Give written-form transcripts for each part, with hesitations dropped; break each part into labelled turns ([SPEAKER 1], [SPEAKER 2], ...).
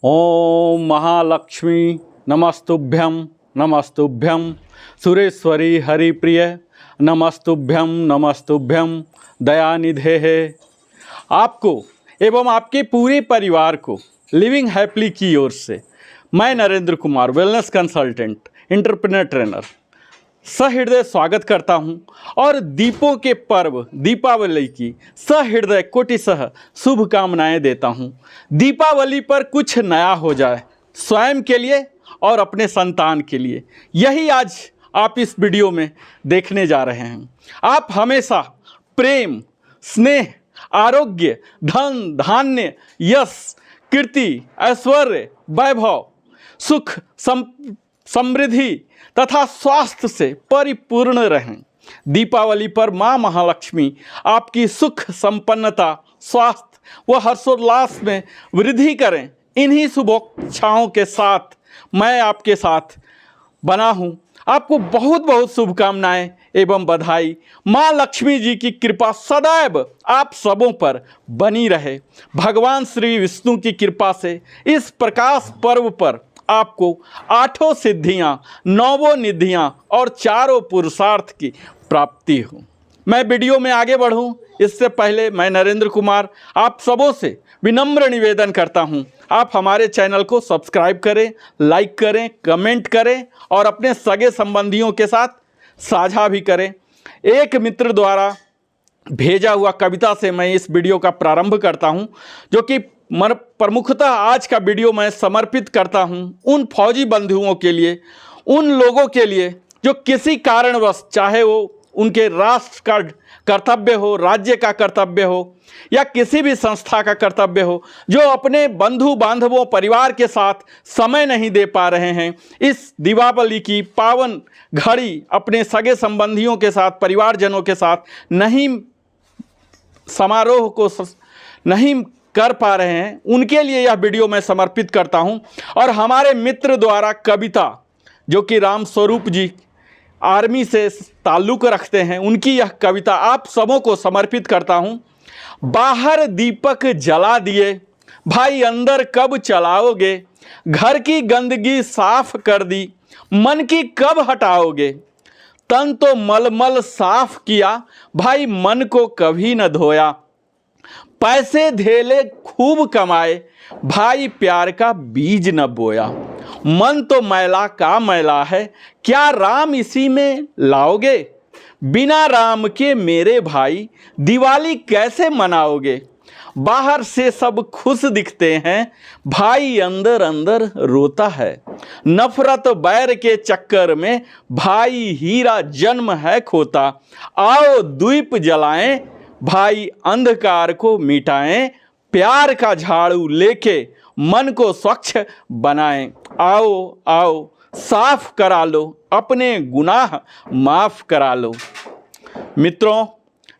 [SPEAKER 1] ओम महालक्ष्मी नमस्तुभ्यं नमस्तुभ्यं सुरेश्वरी हरिप्रिय नमस्तुभ्यं नमस्तुभ्यं दयानिधे है। आपको एवं आपके पूरे परिवार को लिविंग हैप्पली की ओर से मैं Narendra Kumar wellness consultant entrepreneur trainer सहृदय स्वागत करता हूं और दीपों के पर्व दीपावली की सहृदय कोटिशः शुभकामनाएं देता हूं। दीपावली पर कुछ नया हो जाए स्वयं के लिए और अपने संतान के लिए, यही आज आप इस वीडियो में देखने जा रहे हैं। आप हमेशा प्रेम, स्नेह, आरोग्य, धन धान्य, यश, कीर्ति, ऐश्वर्य, वैभव, सुख, समृद्धि तथा स्वास्थ्य से परिपूर्ण रहें। दीपावली पर माँ महालक्ष्मी आपकी सुख संपन्नता, स्वास्थ्य व हर्षोल्लास में वृद्धि करें। इन्हीं शुभकामनाओं के साथ मैं आपके साथ बना हूँ। आपको बहुत बहुत शुभकामनाएं एवं बधाई। माँ लक्ष्मी जी की कृपा सदैव आप सबों पर बनी रहे। भगवान श्री विष्णु की कृपा से इस प्रकाश पर्व पर आपको 8 सिद्धियां, 9 निधियां और 4 पुरुषार्थ की प्राप्ति हो। मैं वीडियो में आगे बढ़ूं इससे पहले मैं नरेंद्र कुमार आप सबों से विनम्र निवेदन करता हूं, आप हमारे चैनल को सब्सक्राइब करें, लाइक करें, कमेंट करें और अपने सगे संबंधियों के साथ साझा भी करें। एक मित्र द्वारा भेजा हुआ कविता से मैं इस वीडियो का प्रारंभ करता हूं, जो कि प्रमुखतः आज का वीडियो मैं समर्पित करता हूं उन फौजी बंधुओं के लिए, उन लोगों के लिए जो किसी कारणवश, चाहे वो उनके राष्ट्र का कर्तव्य हो, राज्य का कर्तव्य हो या किसी भी संस्था का कर्तव्य हो, जो अपने बंधु बांधवों परिवार के साथ समय नहीं दे पा रहे हैं। इस दीपावली की पावन घड़ी अपने सगे संबंधियों के साथ, परिवारजनों के साथ नहीं समारोह को नहीं कर पा रहे हैं, उनके लिए यह वीडियो मैं समर्पित करता हूं। और हमारे मित्र द्वारा कविता, जो कि राम स्वरूप जी आर्मी से ताल्लुक़ रखते हैं, उनकी यह कविता आप सबों को समर्पित करता हूं। बाहर दीपक जला दिए भाई, अंदर कब चलाओगे? घर की गंदगी साफ कर दी, मन की कब हटाओगे? तन तो मलमल साफ किया भाई, मन को कभी न धोया। पैसे धेले खूब कमाए भाई, प्यार का बीज न बोया। मन तो मैला का मैला है, क्या राम इसी में लाओगे? बिना राम के मेरे भाई, दिवाली कैसे मनाओगे? बाहर से सब खुश दिखते हैं भाई, अंदर अंदर रोता है। नफरत बैर के चक्कर में भाई, हीरा जन्म है खोता। आओ दीप जलाएं भाई, अंधकार को मिटाएं। प्यार का झाड़ू लेके मन को स्वच्छ बनाएं। आओ आओ साफ करा लो, अपने गुनाह माफ करा लो। मित्रों,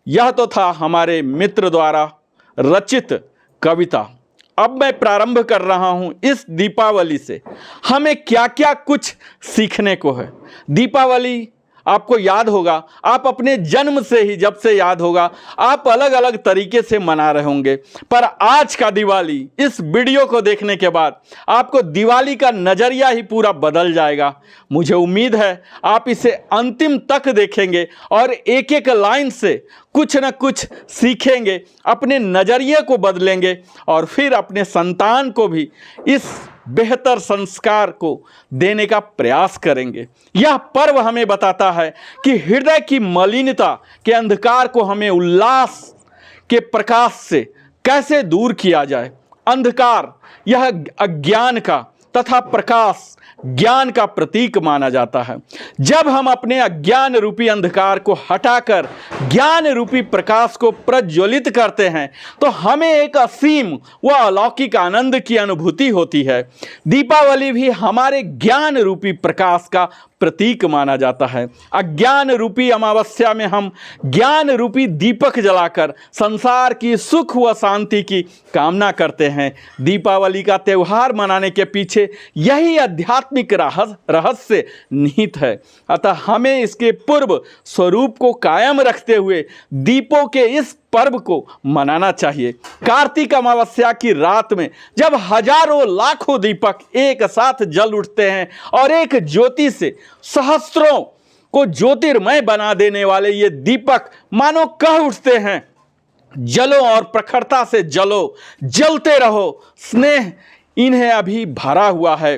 [SPEAKER 1] यह तो था हमारे मित्र द्वारा रचित कविता। अब मैं प्रारंभ कर रहा हूं इस दीपावली से हमें क्या क्या कुछ सीखने को है। दीपावली आपको याद होगा, आप अपने जन्म से ही, जब से याद होगा, आप अलग अलग तरीके से मना रहे होंगे, पर आज का दिवाली, इस वीडियो को देखने के बाद आपको दिवाली का नज़रिया ही पूरा बदल जाएगा। मुझे उम्मीद है आप इसे अंतिम तक देखेंगे और एक एक लाइन से कुछ न कुछ सीखेंगे, अपने नज़रिए को बदलेंगे और फिर अपने संतान को भी इस बेहतर संस्कार को देने का प्रयास करेंगे। यह पर्व हमें बताता है कि हृदय की मलिनता के अंधकार को हमें उल्लास के प्रकाश से कैसे दूर किया जाए। अंधकार यह अज्ञान का तथा प्रकाश ज्ञान का प्रतीक माना जाता है। जब हम अपने अज्ञान रूपी अंधकार को हटाकर ज्ञान रूपी प्रकाश को प्रज्वलित करते हैं तो हमें एक असीम व अलौकिक आनंद की अनुभूति होती है। दीपावली भी हमारे ज्ञान रूपी प्रकाश का प्रतीक माना जाता है। अज्ञान रूपी अमावस्या में हम ज्ञान रूपी दीपक जलाकर संसार की सुख व शांति की कामना करते हैं। दीपावली का त्यौहार मनाने के पीछे यही आध्यात्मिक रहस्य निहित है। अतः हमें इसके पूर्व स्वरूप को कायम रखते हुए दीपों के इस पर्व को मनाना चाहिए। कार्तिक अमावस्या की रात में जब हजारों लाखों दीपक एक साथ जल उठते हैं और एक ज्योति से सहस्त्रों को ज्योतिर्मय बना देने वाले ये दीपक मानो कह उठते हैं, जलो और प्रखरता से जलो, जलते रहो, स्नेह इन्हें अभी भरा हुआ है।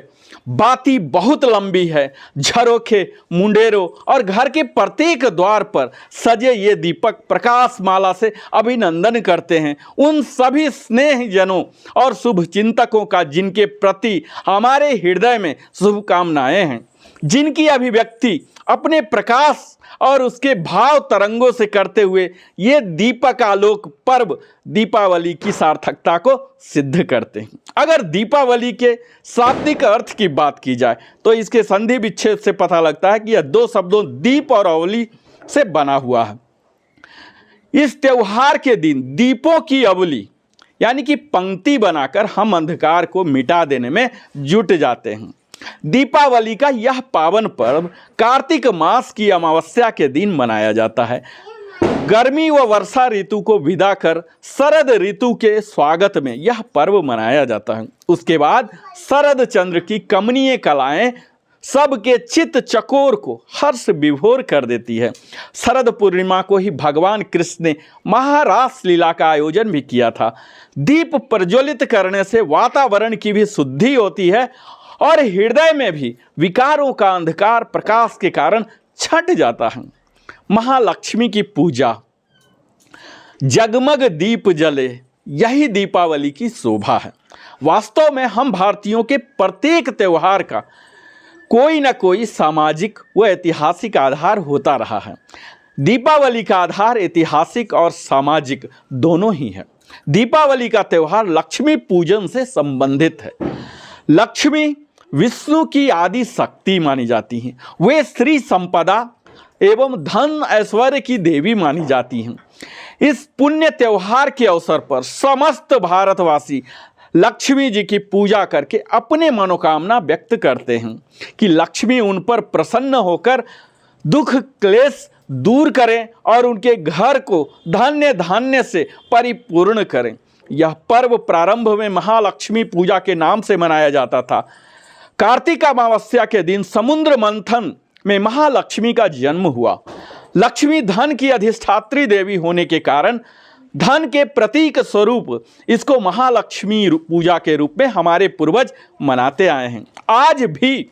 [SPEAKER 1] बाती बहुत लंबी है। झरोखे, मुंडेरों और घर के प्रत्येक द्वार पर सजे ये दीपक प्रकाश माला से अभिनंदन करते हैं उन सभी स्नेहजनों और शुभ चिंतकों का जिनके प्रति हमारे हृदय में शुभकामनाएं हैं, जिनकी अभिव्यक्ति अपने प्रकाश और उसके भाव तरंगों से करते हुए ये दीपक आलोक पर्व दीपावली की सार्थकता को सिद्ध करते हैं। अगर दीपावली के शाब्दिक अर्थ की बात की जाए तो इसके संधि विच्छेद से पता लगता है कि यह दो शब्दों दीप और अवली से बना हुआ है। इस त्योहार के दिन दीपों की अवली यानी कि पंक्ति बनाकर हम अंधकार को मिटा देने में जुट जाते हैं। दीपावली का यह पावन पर्व कार्तिक मास की अमावस्या के दिन मनाया जाता है। गर्मी व वर्षा ऋतु को विदा कर शरद ऋतु के स्वागत में यह पर्व मनाया जाता है। उसके बाद शरद चंद्र की कमनीय कलाएं सबके चित्त चकोर को हर्ष विभोर कर देती है। शरद पूर्णिमा को ही भगवान कृष्ण ने महारास लीला का आयोजन भी किया था। दीप प्रज्वलित करने से वातावरण की भी शुद्धि होती है और हृदय में भी विकारों का अंधकार प्रकाश के कारण छट जाता है। महालक्ष्मी की पूजा, जगमग दीप जले, यही दीपावली की शोभा है। वास्तव में हम भारतीयों के प्रत्येक त्यौहार का कोई न कोई सामाजिक व ऐतिहासिक आधार होता रहा है। दीपावली का आधार ऐतिहासिक और सामाजिक दोनों ही है। दीपावली का त्यौहार लक्ष्मी पूजन से संबंधित है। लक्ष्मी विष्णु की आदि शक्ति मानी जाती हैं। वे श्री संपदा एवं धन ऐश्वर्य की देवी मानी जाती हैं। इस पुण्य त्यौहार के अवसर पर समस्त भारतवासी लक्ष्मी जी की पूजा करके अपने मनोकामना व्यक्त करते हैं कि लक्ष्मी उन पर प्रसन्न होकर दुख क्लेश दूर करें और उनके घर को धन्य धान्य से परिपूर्ण करें। यह पर्व प्रारंभ में महालक्ष्मी पूजा के नाम से मनाया जाता था। कार्तिक अमावस्या के दिन समुद्र मंथन में महालक्ष्मी का जन्म हुआ। लक्ष्मी धन की अधिष्ठात्री देवी होने के कारण धन के प्रतीक स्वरूप इसको महालक्ष्मी पूजा के रूप में हमारे पूर्वज मनाते आए हैं। आज भी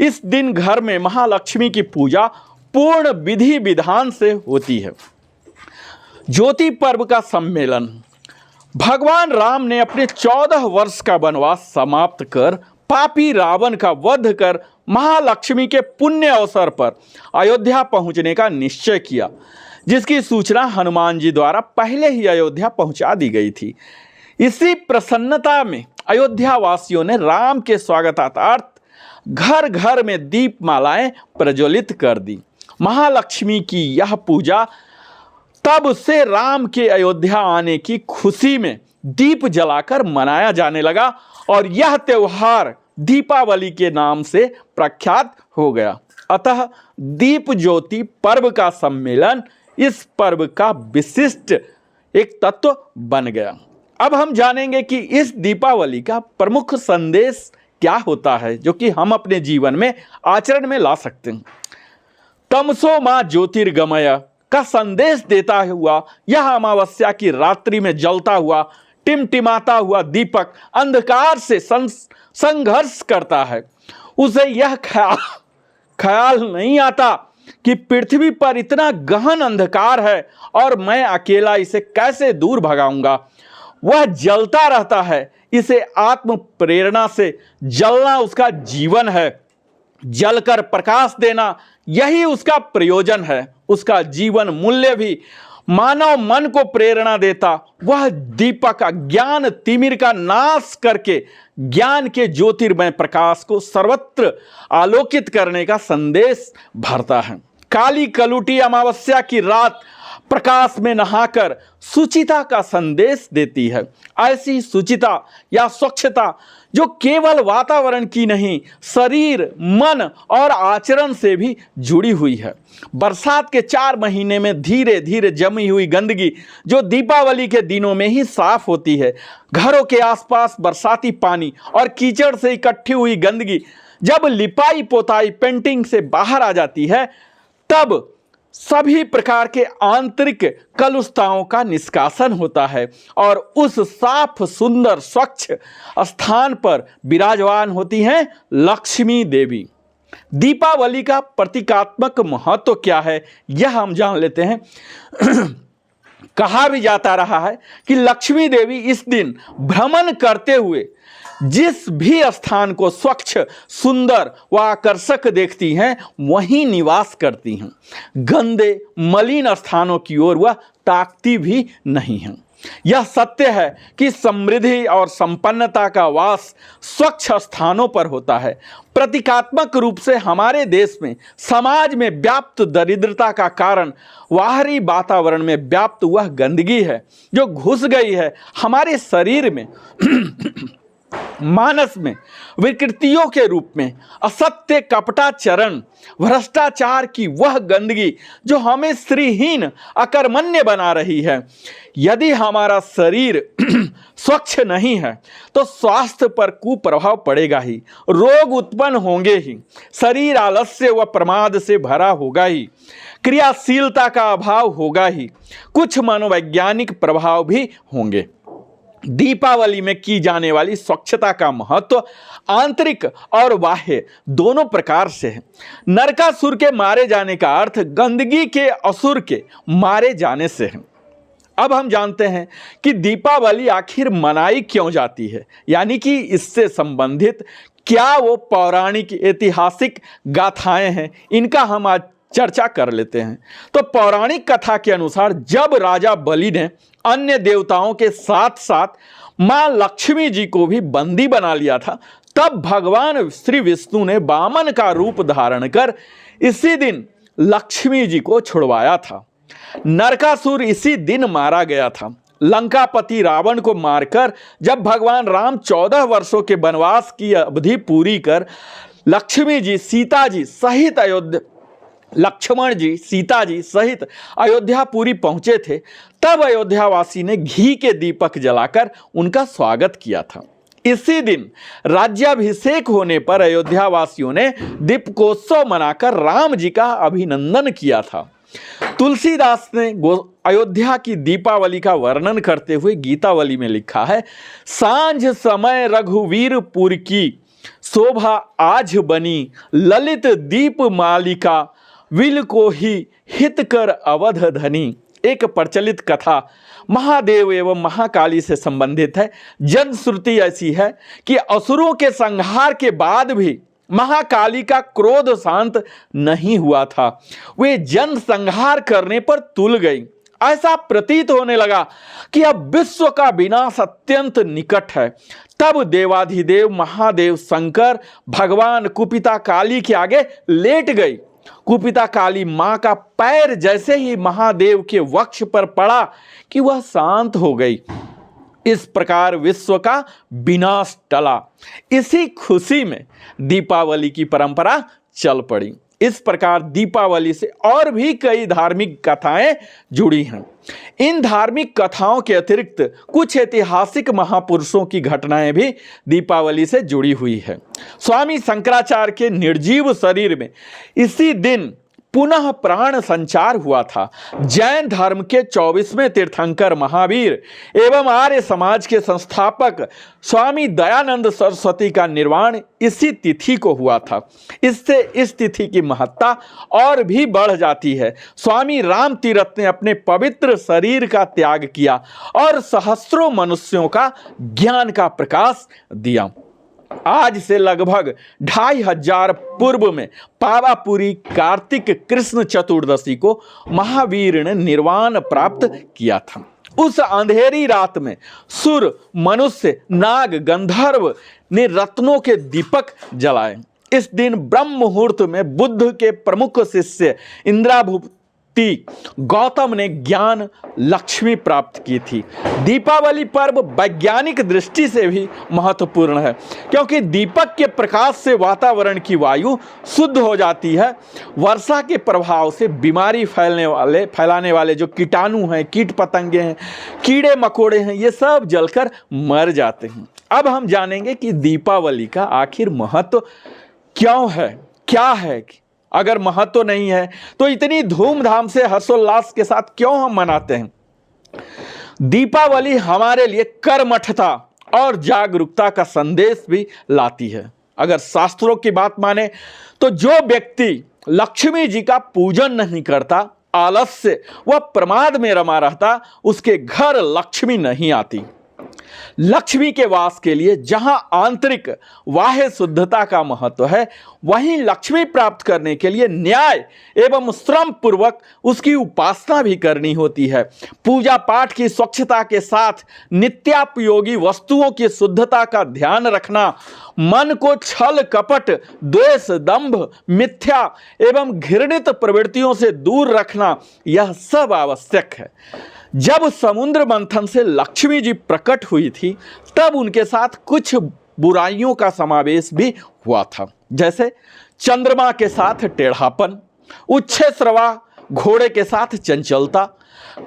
[SPEAKER 1] इस दिन घर में महालक्ष्मी की पूजा पूर्ण विधि विधान से होती है। ज्योति पर्व का सम्मेलन, भगवान राम ने अपने 14 वर्ष का वनवास समाप्त कर पापी रावण का वध कर महालक्ष्मी के पुण्य अवसर पर अयोध्या पहुंचने का निश्चय किया, जिसकी सूचना हनुमान जी द्वारा पहले ही अयोध्या पहुंचा दी गई थी। इसी प्रसन्नता में अयोध्या वासियों ने राम के स्वागतार्थ घर घर में दीप मालाएं प्रज्वलित कर दी। महालक्ष्मी की यह पूजा तब से राम के अयोध्या आने की खुशी में दीप जलाकर मनाया जाने लगा और यह त्यौहार दीपावली के नाम से प्रख्यात हो गया। अतः दीप ज्योति पर्व का सम्मेलन इस पर्व का विशिष्ट एक तत्व बन गया। अब हम जानेंगे कि इस दीपावली का प्रमुख संदेश क्या होता है जो कि हम अपने जीवन में आचरण में ला सकते हैं। तमसो मां ज्योतिर्गमय का संदेश देता हुआ यह अमावस्या की रात्रि में जलता हुआ टिमटिमाता हुआ दीपक अंधकार से संघर्ष करता है। उसे यह ख्याल नहीं आता कि पृथ्वी पर इतना गहन अंधकार है और मैं अकेला इसे कैसे दूर भगाऊंगा। वह जलता रहता है। इसे आत्म प्रेरणा से जलना उसका जीवन है। जलकर प्रकाश देना यही उसका प्रयोजन है। उसका जीवन मूल्य भी मानव मन को प्रेरणा देता। वह दीपक ज्ञान तिमिर का नाश करके ज्ञान के ज्योतिर्मय प्रकाश को सर्वत्र आलोकित करने का संदेश भरता है। काली कलुटी अमावस्या की रात प्रकाश में नहाकर शुचिता का संदेश देती है। ऐसी शुचिता या स्वच्छता जो केवल वातावरण की नहीं, शरीर, मन और आचरण से भी जुड़ी हुई है। बरसात के 4 महीने में धीरे धीरे जमी हुई गंदगी जो दीपावली के दिनों में ही साफ होती है, घरों के आसपास बरसाती पानी और कीचड़ से इकट्ठी हुई गंदगी जब लिपाई पोताई पेंटिंग से बाहर आ जाती है, तब सभी प्रकार के आंतरिक कलुषताओं का निष्कासन होता है और उस साफ सुंदर स्वच्छ स्थान पर विराजमान होती हैं लक्ष्मी देवी। दीपावली का प्रतीकात्मक महत्व क्या है, यह हम जान लेते हैं। कहा भी जाता रहा है कि लक्ष्मी देवी इस दिन भ्रमण करते हुए जिस भी स्थान को स्वच्छ, सुंदर व आकर्षक देखती हैं वहीं निवास करती हैं। गंदे, मलिन स्थानों की ओर वह ताकती भी नहीं हैं। यह सत्य है कि समृद्धि और संपन्नता का वास स्वच्छ स्थानों पर होता है। प्रतीकात्मक रूप से हमारे देश में, समाज में व्याप्त दरिद्रता का कारण बाहरी वातावरण में व्याप्त वह गंदगी है जो घुस गई है हमारे शरीर में, मानस में, विकृतियों के रूप में। असत्य, कपटाचरण, भ्रष्टाचार की वह गंदगी जो हमें श्रीहीन, अकर्मण्य बना रही है। यदि हमारा शरीर स्वच्छ नहीं है तो स्वास्थ्य पर कुप्रभाव पड़ेगा ही, रोग उत्पन्न होंगे ही, शरीर आलस्य व प्रमाद से भरा होगा ही, क्रियाशीलता का अभाव होगा ही, कुछ मनोवैज्ञानिक प्रभाव भी होंगे। दीपावली में की जाने वाली स्वच्छता का महत्व आंतरिक और बाह्य दोनों प्रकार से है। नरकासुर के मारे जाने का अर्थ गंदगी के असुर के मारे जाने से है। अब हम जानते हैं कि दीपावली आखिर मनाई क्यों जाती है, यानी कि इससे संबंधित क्या वो पौराणिक ऐतिहासिक गाथाएं हैं, इनका हम आज चर्चा कर लेते हैं। तो पौराणिक कथा के अनुसार जब राजा बलि ने अन्य देवताओं के साथ साथ मां लक्ष्मी जी को भी बंदी बना लिया था, तब भगवान श्री विष्णु ने वामन का रूप धारण कर इसी दिन लक्ष्मी जी को छुड़वाया था। नरकासुर इसी दिन मारा गया था। लंकापति रावण को मारकर जब भगवान राम 14 वर्षों के वनवास की अवधि पूरी कर लक्ष्मण जी सीता जी सहित अयोध्यापुरी पहुंचे थे, तब अयोध्यावासी ने घी के दीपक जलाकर उनका स्वागत किया था। इसी दिन राज्याभिषेक होने पर अयोध्यावासियों ने दीपोत्सव मनाकर राम जी का अभिनंदन किया था। तुलसीदास ने अयोध्या की दीपावली का वर्णन करते हुए गीतावली में लिखा है, सांझ समय रघुवीरपुर की शोभा आज बनी, ललित दीप मालिका विल को ही हित कर अवध धनी। एक प्रचलित कथा महादेव एवं महाकाली से संबंधित है। जनश्रुति ऐसी है कि असुरों के संहार के बाद भी महाकाली का क्रोध शांत नहीं हुआ था। वे जन संहार करने पर तुल गई। ऐसा प्रतीत होने लगा कि अब विश्व का विनाश अत्यंत निकट है। तब देवाधिदेव महादेव शंकर भगवान कुपिता काली के आगे लेट गई। कुपिता काली मां का पैर जैसे ही महादेव के वक्ष पर पड़ा कि वह शांत हो गई। इस प्रकार विश्व का विनाश टला। इसी खुशी में दीपावली की परंपरा चल पड़ी। इस प्रकार दीपावली से और भी कई धार्मिक कथाएं जुड़ी हैं। इन धार्मिक कथाओं के अतिरिक्त कुछ ऐतिहासिक महापुरुषों की घटनाएं भी दीपावली से जुड़ी हुई है। स्वामी शंकराचार्य के निर्जीव शरीर में इसी दिन पुनः प्राण संचार हुआ था। जैन धर्म के 24वें तीर्थंकर महावीर एवं आर्य समाज के संस्थापक स्वामी दयानंद सरस्वती का निर्वाण इसी तिथि को हुआ था। इससे इस तिथि की महत्ता और भी बढ़ जाती है। स्वामी राम तीरथ ने अपने पवित्र शरीर का त्याग किया और सहस्त्रों मनुष्यों का ज्ञान का प्रकाश दिया। आज से लगभग 2500 पूर्व में पावापुरी कार्तिक कृष्ण चतुर्दशी को महावीर ने निर्वाण प्राप्त किया था। उस अंधेरी रात में सुर, मनुष्य, नाग, गंधर्व ने रत्नों के दीपक जलाए। इस दिन ब्रह्म मुहूर्त में बुद्ध के प्रमुख शिष्य गौतम ने ज्ञान लक्ष्मी प्राप्त की थी। दीपावली पर्व वैज्ञानिक दृष्टि से भी महत्वपूर्ण है, क्योंकि दीपक के प्रकाश से वातावरण की वायु शुद्ध हो जाती है। वर्षा के प्रभाव से बीमारी फैलाने वाले जो कीटाणु हैं, कीट पतंगे हैं, कीड़े मकोड़े हैं, ये सब जलकर मर जाते हैं। अब हम जानेंगे कि दीपावली का आखिर महत्व क्यों है, क्या है। अगर महत्व नहीं है तो इतनी धूमधाम से हर्षोल्लास के साथ क्यों हम मनाते हैं। दीपावली हमारे लिए कर्मठता और जागरूकता का संदेश भी लाती है। अगर शास्त्रों की बात माने तो जो व्यक्ति लक्ष्मी जी का पूजन नहीं करता, आलस्य व प्रमाद में रमा रहता, उसके घर लक्ष्मी नहीं आती। लक्ष्मी के वास के लिए जहां आंतरिक बाह्य शुद्धता का महत्व है, वहीं लक्ष्मी प्राप्त करने के लिए न्याय एवं श्रम पूर्वक उसकी उपासना भी करनी होती है। पूजा पाठ की स्वच्छता के साथ नित्योपयोगी वस्तुओं की शुद्धता का ध्यान रखना, मन को छल कपट, द्वेष, दंभ, मिथ्या एवं घृणित प्रवृत्तियों से दूर रखना, यह सब आवश्यक है। जब समुद्र मंथन से लक्ष्मी जी प्रकट हुई थी, तब उनके साथ कुछ बुराइयों का समावेश भी हुआ था, जैसे चंद्रमा के साथ टेढ़ापन, उच्छेश्रवा घोड़े के साथ चंचलता,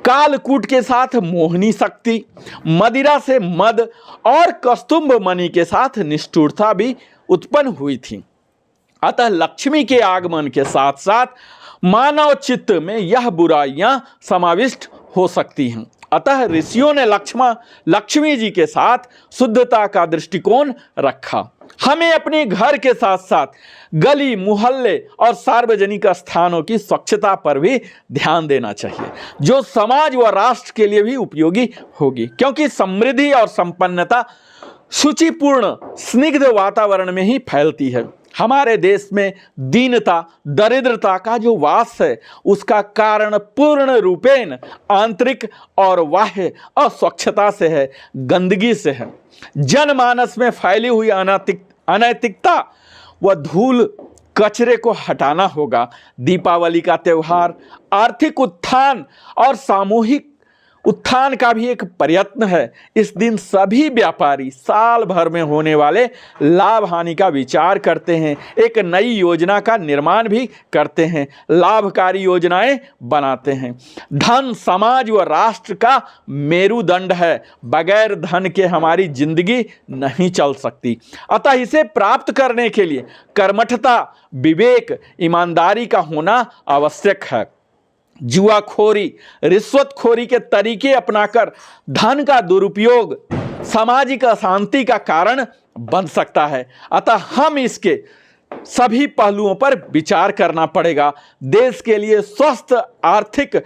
[SPEAKER 1] कालकूट के साथ मोहनी शक्ति, मदिरा से मद और कस्तुंभ मणि के साथ निष्ठुरता भी उत्पन्न हुई थी। अतः लक्ष्मी के आगमन के साथ साथ मानव चित्त में यह बुराइयां समाविष्ट हो सकती हैं। अतः ऋषियों ने लक्ष्मी जी के साथ शुद्धता का दृष्टिकोण रखा। हमें अपने घर के साथ साथ गली, मोहल्ले और सार्वजनिक स्थानों की स्वच्छता पर भी ध्यान देना चाहिए, जो समाज व राष्ट्र के लिए भी उपयोगी होगी, क्योंकि समृद्धि और संपन्नता शुचिपूर्ण स्निग्ध वातावरण में ही फैलती है। हमारे देश में दीनता, दरिद्रता का जो वास है, उसका कारण पूर्ण रूपेण आंतरिक और बाह्य अस्वच्छता से है, गंदगी से है। जनमानस में फैली हुई अनैतिकता व धूल कचरे को हटाना होगा। दीपावली का त्यौहार आर्थिक उत्थान और सामूहिक उत्थान का भी एक प्रयत्न है। इस दिन सभी व्यापारी साल भर में होने वाले लाभ हानि का विचार करते हैं, एक नई योजना का निर्माण भी करते हैं, लाभकारी योजनाएं बनाते हैं। धन समाज व राष्ट्र का मेरुदंड है, बगैर धन के हमारी जिंदगी नहीं चल सकती। अतः इसे प्राप्त करने के लिए कर्मठता, विवेक, ईमानदारी का होना आवश्यक है। जुआखोरी, रिश्वतखोरी के तरीके अपनाकर धन का दुरुपयोग सामाजिक अशांति का कारण बन सकता है। अतः हम इसके सभी पहलुओं पर विचार करना पड़ेगा। देश के लिए स्वस्थ आर्थिक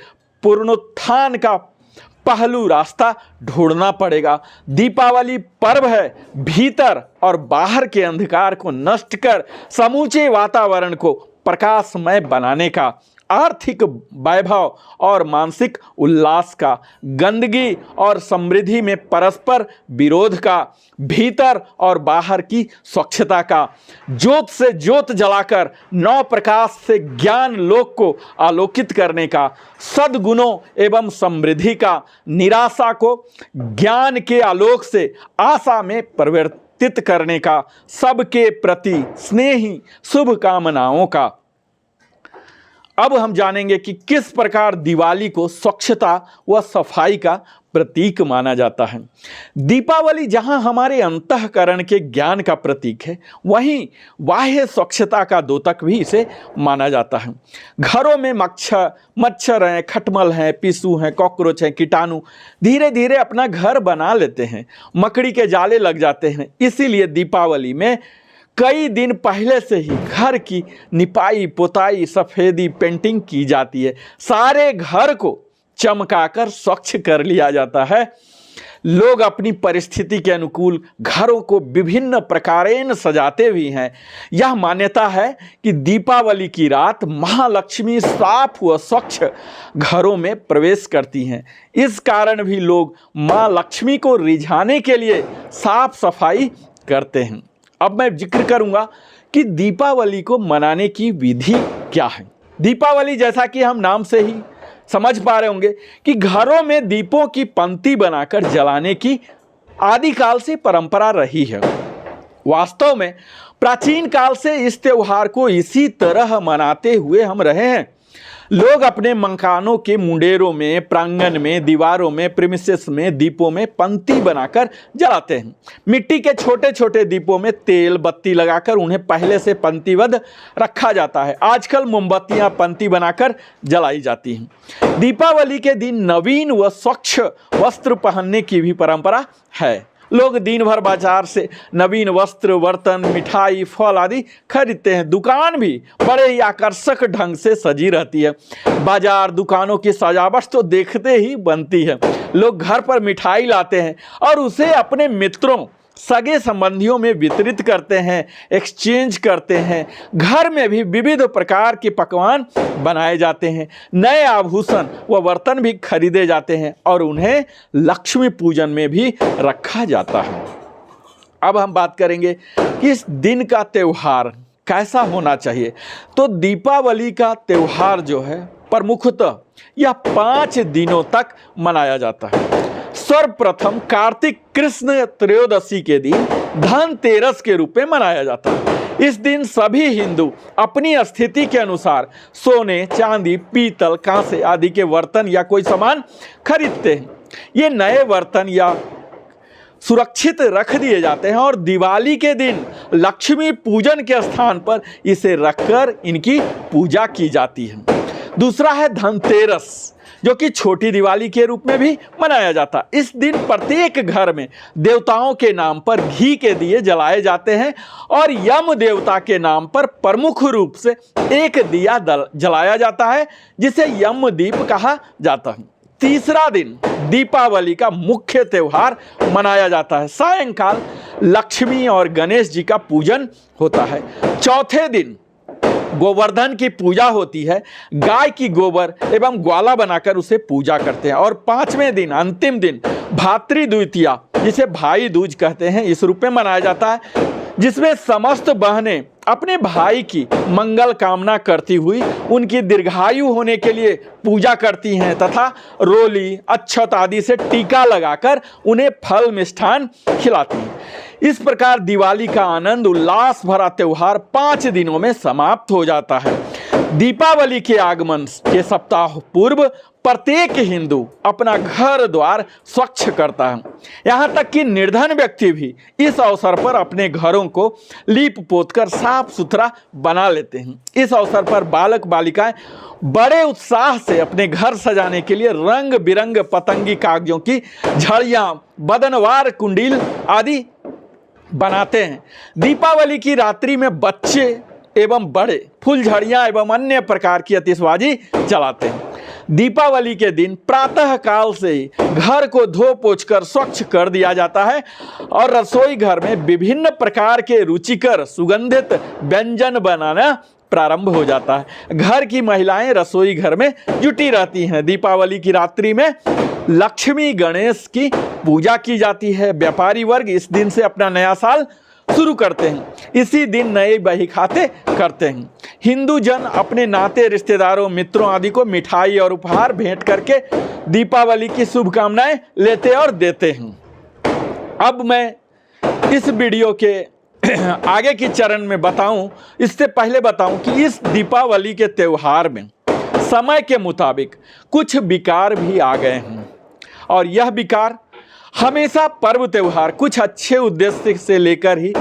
[SPEAKER 1] पुनरुत्थान का पहलू रास्ता ढूंढना पड़ेगा। दीपावली पर्व है भीतर और बाहर के अंधकार को नष्ट कर समूचे वातावरण को प्रकाशमय बनाने का, आर्थिक वैभव और मानसिक उल्लास का, गंदगी और समृद्धि में परस्पर विरोध का, भीतर और बाहर की स्वच्छता का, ज्योत से ज्योत जलाकर नौ प्रकाश से ज्ञान लोक को आलोकित करने का, सद्गुणों एवं समृद्धि का, निराशा को ज्ञान के आलोक से आशा में परिवर्तित करने का, सबके प्रति स्नेही शुभकामनाओं का। अब हम जानेंगे कि किस प्रकार दिवाली को स्वच्छता व सफाई का प्रतीक माना जाता है। दीपावली जहां हमारे अंतःकरण के ज्ञान का प्रतीक है, वहीं बाह्य स्वच्छता का द्योतक भी इसे माना जाता है। घरों में मच्छर हैं, खटमल हैं, पिस्सू हैं, कॉकरोच हैं, कीटाणु धीरे धीरे अपना घर बना लेते हैं, मकड़ी के जाले लग जाते हैं। इसीलिए दीपावली में कई दिन पहले से ही घर की निपाई पुताई, सफ़ेदी, पेंटिंग की जाती है। सारे घर को चमकाकर स्वच्छ कर लिया जाता है। लोग अपनी परिस्थिति के अनुकूल घरों को विभिन्न प्रकारेण सजाते भी हैं। यह मान्यता है कि दीपावली की रात महालक्ष्मी साफ व स्वच्छ घरों में प्रवेश करती हैं। इस कारण भी लोग माँ लक्ष्मी को रिझाने के लिए साफ सफाई करते हैं। अब मैं जिक्र करूंगा कि दीपावली को मनाने की विधि क्या है।
[SPEAKER 2] दीपावली जैसा कि हम नाम से ही समझ पा रहे होंगे कि घरों में दीपों की पंक्ति बनाकर जलाने की आदिकाल से परंपरा रही है। वास्तव में प्राचीन काल से इस त्योहार को इसी तरह मनाते हुए हम रहे हैं। लोग अपने मकानों के मुंडेरों में, प्रांगण में, दीवारों में, प्रीमिसेस में दीपों में पंक्ति बनाकर जलाते हैं। मिट्टी के छोटे छोटे दीपों में तेल बत्ती लगाकर उन्हें पहले से पंक्तिबद्ध रखा जाता है। आजकल मोमबत्तियां पंक्ति बनाकर जलाई जाती हैं। दीपावली के दिन नवीन व स्वच्छ वस्त्र पहनने की भी परंपरा है। लोग दिन भर बाजार से नवीन वस्त्र, बर्तन, मिठाई, फल आदि खरीदते हैं। दुकान भी बड़े ही आकर्षक ढंग से सजी रहती है। बाजार, दुकानों की सजावट तो देखते ही बनती है। लोग घर पर मिठाई लाते हैं और उसे अपने मित्रों, सगे संबंधियों में वितरित करते हैं, एक्सचेंज करते हैं। घर में भी विविध प्रकार के पकवान बनाए जाते हैं। नए आभूषण व बर्तन भी खरीदे जाते हैं और उन्हें लक्ष्मी पूजन में भी रखा जाता है। अब हम बात करेंगे कि इस दिन का त्यौहार कैसा होना चाहिए। तो दीपावली का त्यौहार जो है प्रमुखतः यह 5 दिनों तक मनाया जाता है। सर्वप्रथम कार्तिक कृष्ण त्रयोदशी के दिन धनतेरस के रूप में मनाया जाता है। इस दिन सभी हिंदू अपनी स्थिति के अनुसार सोने, चांदी, पीतल, कांसे आदि के बर्तन या कोई सामान खरीदते हैं। ये नए बर्तन या सुरक्षित रख दिए जाते हैं और दिवाली के दिन लक्ष्मी पूजन के स्थान पर इसे रखकर इनकी पूजा की जाती है। दूसरा है धनतेरस, जो कि छोटी दिवाली के रूप में भी मनाया जाता है। इस दिन प्रत्येक घर में देवताओं के नाम पर घी के दिए जलाए जाते हैं और यम देवता के नाम पर प्रमुख रूप से एक दिया जलाया जाता है, जिसे यम दीप कहा जाता है। तीसरा दिन दीपावली का मुख्य त्यौहार मनाया जाता है। सायंकाल लक्ष्मी और गणेश जी का पूजन होता है। चौथे दिन गोवर्धन की पूजा होती है। गाय की गोबर एवं ग्वाला बनाकर उसे पूजा करते हैं। और 5वें दिन, अंतिम दिन भातृ द्वितीया, जिसे भाई दूज कहते हैं, इस रूप में मनाया जाता है, जिसमें समस्त बहनें अपने भाई की मंगल कामना करती हुई उनकी दीर्घायु होने के लिए पूजा करती हैं तथा रोली, अक्षत आदि से टीका लगाकर उन्हें फल मिष्ठान खिलाती हैं। इस प्रकार दिवाली का आनंद उल्लास भरा त्यौहार 5 दिनों में समाप्त हो जाता है। दीपावली के आगमन के सप्ताह पूर्व प्रत्येक हिंदू अपना घर द्वार स्वच्छ करता है। यहाँ तक कि निर्धन व्यक्ति भी इस अवसर पर अपने घरों को लीप पोत कर साफ सुथरा बना लेते हैं। इस अवसर पर बालक बालिकाएं बड़े उत्साह से अपने घर सजाने के लिए रंग बिरंग पतंगी कागजों की झड़ियाँ, बदनवार कुंडील आदि बनाते हैं। दीपावली की रात्रि में बच्चे एवं बड़े फुलझड़ियाँ एवं अन्य प्रकार की आतिशबाजी चलाते हैं। दीपावली के दिन प्रातः काल से ही घर को धो पोंछ कर स्वच्छ कर दिया जाता है और रसोई घर में विभिन्न प्रकार के रुचिकर सुगंधित व्यंजन बनाना प्रारंभ हो जाता है। घर की महिलाएं रसोई घर में जुटी रहती हैं। दीपावली की रात्रि में लक्ष्मी गणेश की पूजा की जाती है। व्यापारी वर्ग इस दिन से अपना नया साल शुरू करते हैं। इसी दिन नए बही खाते करते हैं। हिंदू जन अपने नाते, रिश्तेदारों, मित्रों आदि को मिठाई और उपहार भेंट करके दीपावली की शुभकामनाएं लेते और देते हैं। अब मैं इस वीडियो के आगे की चरण में बताऊं, इससे पहले बताऊं कि इस दीपावली के त्यौहार में समय के मुताबिक कुछ विकार भी आ गए हैं और यह विकार हमेशा पर्व त्यौहार कुछ अच्छे उद्देश्य से लेकर ही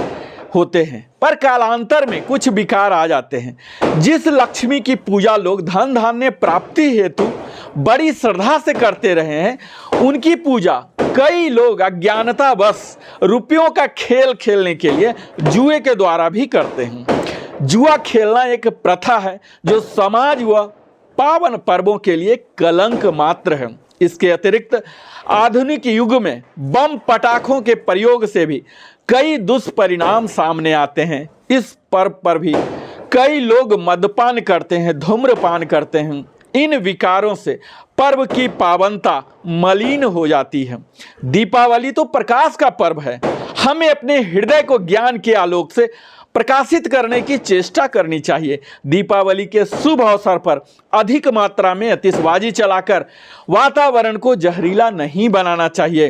[SPEAKER 2] होते हैं, पर कालांतर में कुछ विकार आ जाते हैं। जिस लक्ष्मी की पूजा लोग धन धान्य प्राप्ति हेतु बड़ी श्रद्धा से करते रहे हैं, उनकी पूजा कई लोग अज्ञानतावश रुपयों का खेल खेलने के लिए जुए के द्वारा भी करते हैं। जुआ खेलना एक प्रथा है जो समाज व पावन पर्वों के लिए कलंक मात्र है। इसके अतिरिक्त आधुनिक युग में बम पटाखों के प्रयोग से भी कई दुष्परिणाम सामने आते हैं। इस पर्व पर भी कई लोग मद्यपान करते हैं, धूम्रपान करते हैं। इन विकारों से पर्व की पावनता मलिन हो जाती है। दीपावली तो प्रकाश का पर्व है। हमें अपने हृदय को ज्ञान के आलोक से प्रकाशित करने की चेष्टा करनी चाहिए। दीपावली के शुभ अवसर पर अधिक मात्रा में आतिशबाजी चलाकर वातावरण को जहरीला नहीं बनाना चाहिए।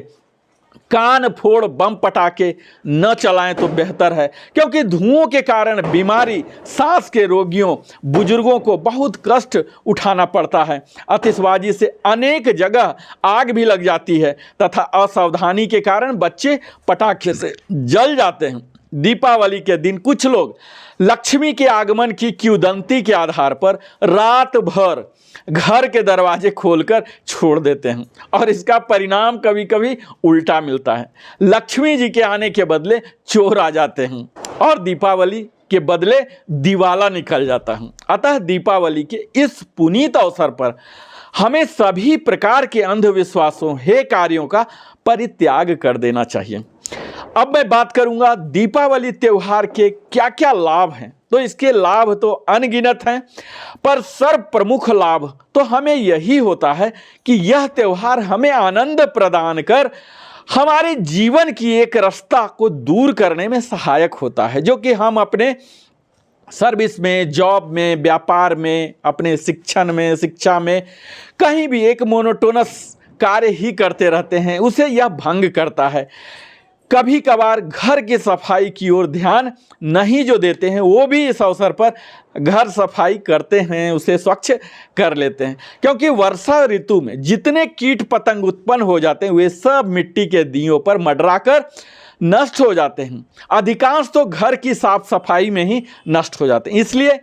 [SPEAKER 2] कान फोड़ बम पटाखे न चलाएं तो बेहतर है, क्योंकि धुओं के कारण बीमारी, सांस के रोगियों, बुजुर्गों को बहुत कष्ट उठाना पड़ता है। आतिशबाजी से अनेक जगह आग भी लग जाती है तथा असावधानी के कारण बच्चे पटाखे से जल जाते हैं। दीपावली के दिन कुछ लोग लक्ष्मी के आगमन की किंवदंती के आधार पर रात भर घर के दरवाजे खोलकर छोड़ देते हैं और इसका परिणाम कभी कभी उल्टा मिलता है। लक्ष्मी जी के आने के बदले चोर आ जाते हैं और दीपावली के बदले दिवाला निकल जाता है। अतः दीपावली के इस पुनीत अवसर पर हमें सभी प्रकार के अंधविश्वासों, हे कार्यों का परित्याग कर देना चाहिए। अब मैं बात करूंगा दीपावली त्योहार के क्या क्या लाभ हैं। तो इसके लाभ तो अनगिनत हैं, पर सर्व प्रमुख लाभ तो हमें यही होता है कि यह त्योहार हमें आनंद प्रदान कर हमारे जीवन की एक रास्ता को दूर करने में सहायक होता है, जो कि हम अपने सर्विस में, जॉब में, व्यापार में, अपने शिक्षण में, शिक्षा में, कहीं भी एक मोनोटोनस कार्य ही करते रहते हैं, उसे यह भंग करता है। कभी कभार घर की सफाई की ओर ध्यान नहीं जो देते हैं, वो भी इस अवसर पर घर सफाई करते हैं, उसे स्वच्छ कर लेते हैं, क्योंकि वर्षा ऋतु में जितने कीट पतंग उत्पन्न हो जाते हैं वे सब मिट्टी के दियों पर मंडराकर नष्ट हो जाते हैं। अधिकांश तो घर की साफ सफाई में ही नष्ट हो जाते हैं। इसलिए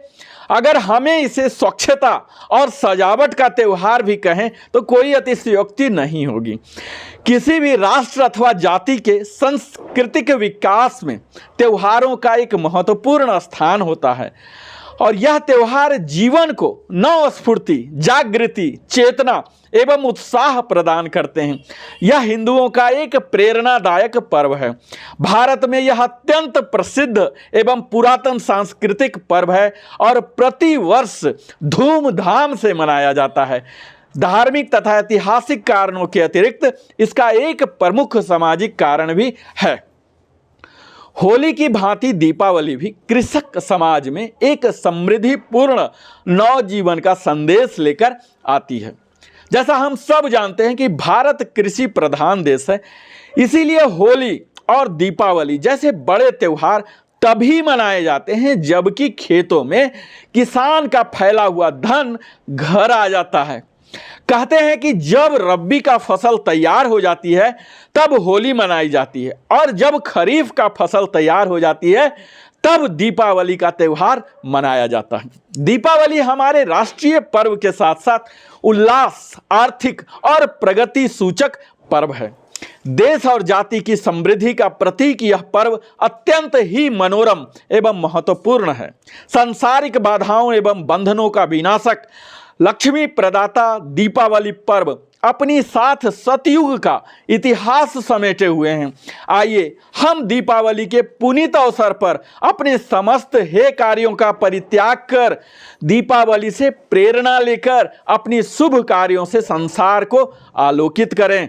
[SPEAKER 2] अगर हमें इसे स्वच्छता और सजावट का त्यौहार भी कहें तो कोई अतिशयोक्ति नहीं होगी। किसी भी राष्ट्र अथवा जाति के सांस्कृतिक विकास में त्योहारों का एक महत्वपूर्ण स्थान होता है और यह त्योहार जीवन को नव स्फूर्ति, जागृति, चेतना एवं उत्साह प्रदान करते हैं। यह हिंदुओं का एक प्रेरणादायक पर्व है। भारत में यह अत्यंत प्रसिद्ध एवं पुरातन सांस्कृतिक पर्व है और प्रति वर्ष धूमधाम से मनाया जाता है। धार्मिक तथा ऐतिहासिक कारणों के अतिरिक्त इसका एक प्रमुख सामाजिक कारण भी है। होली की भांति दीपावली भी कृषक समाज में एक समृद्धिपूर्ण नव जीवन का संदेश लेकर आती है। जैसा हम सब जानते हैं कि भारत कृषि प्रधान देश है, इसीलिए होली और दीपावली जैसे बड़े त्योहार तभी मनाए जाते हैं जबकि खेतों में किसान का फैला हुआ धन घर आ जाता है। कहते हैं कि जब रब्बी का फसल तैयार हो जाती है तब होली मनाई जाती है और जब खरीफ का फसल तैयार हो जाती है तब दीपावली का त्यौहार मनाया जाता है। दीपावली हमारे राष्ट्रीय पर्व के साथ साथ उल्लास, आर्थिक और प्रगति सूचक पर्व है। देश और जाति की समृद्धि का प्रतीक यह पर्व अत्यंत ही मनोरम एवं महत्वपूर्ण है। सांसारिक बाधाओं एवं बंधनों का विनाशक लक्ष्मी प्रदाता दीपावली पर्व अपनी साथ सतयुग का इतिहास समेटे हुए हैं। आइए हम दीपावली के पुनीत अवसर पर अपने समस्त हे कार्यों का परित्याग कर दीपावली से प्रेरणा लेकर अपनी शुभ कार्यों से संसार को आलोकित करें।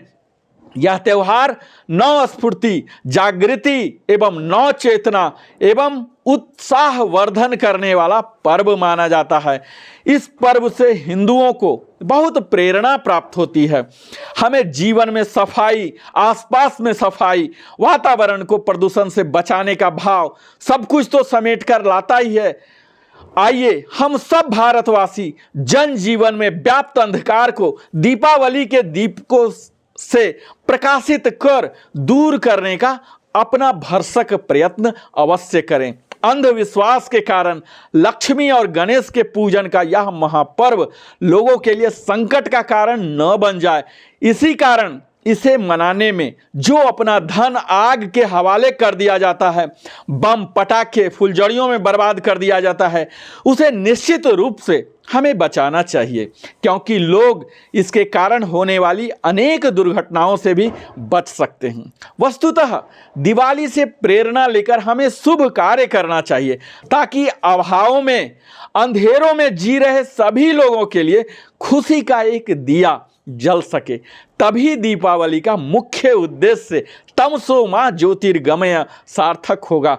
[SPEAKER 2] यह त्यौहार नव स्फूर्ति, जागृति एवं नव चेतना एवं उत्साह वर्धन करने वाला पर्व माना जाता है। इस पर्व से हिंदुओं को बहुत प्रेरणा प्राप्त होती है। हमें जीवन में सफाई, आसपास में सफाई, वातावरण को प्रदूषण से बचाने का भाव सब कुछ तो समेट कर लाता ही है। आइए हम सब भारतवासी जन जीवन में व्याप्त अंधकार को दीपावली के दीपकों से प्रकाशित कर दूर करने का अपना भरसक प्रयत्न अवश्य करें। अंधविश्वास के कारण लक्ष्मी और गणेश के पूजन का यह महापर्व लोगों के लिए संकट का कारण न बन जाए। इसी कारण इसे मनाने में जो अपना धन आग के हवाले कर दिया जाता है, बम, पटाखे, फुलझड़ियों में बर्बाद कर दिया जाता है, उसे निश्चित रूप से हमें बचाना चाहिए, क्योंकि लोग इसके कारण होने वाली अनेक दुर्घटनाओं से भी बच सकते हैं। वस्तुतः दिवाली से प्रेरणा लेकर हमें शुभ कार्य करना चाहिए ताकि अभावों में, अंधेरों में जी रहे सभी लोगों के लिए खुशी का एक दिया जल सके। तभी दीपावली का मुख्य उद्देश्य तमसो मा ज्योतिर्गमय सार्थक होगा।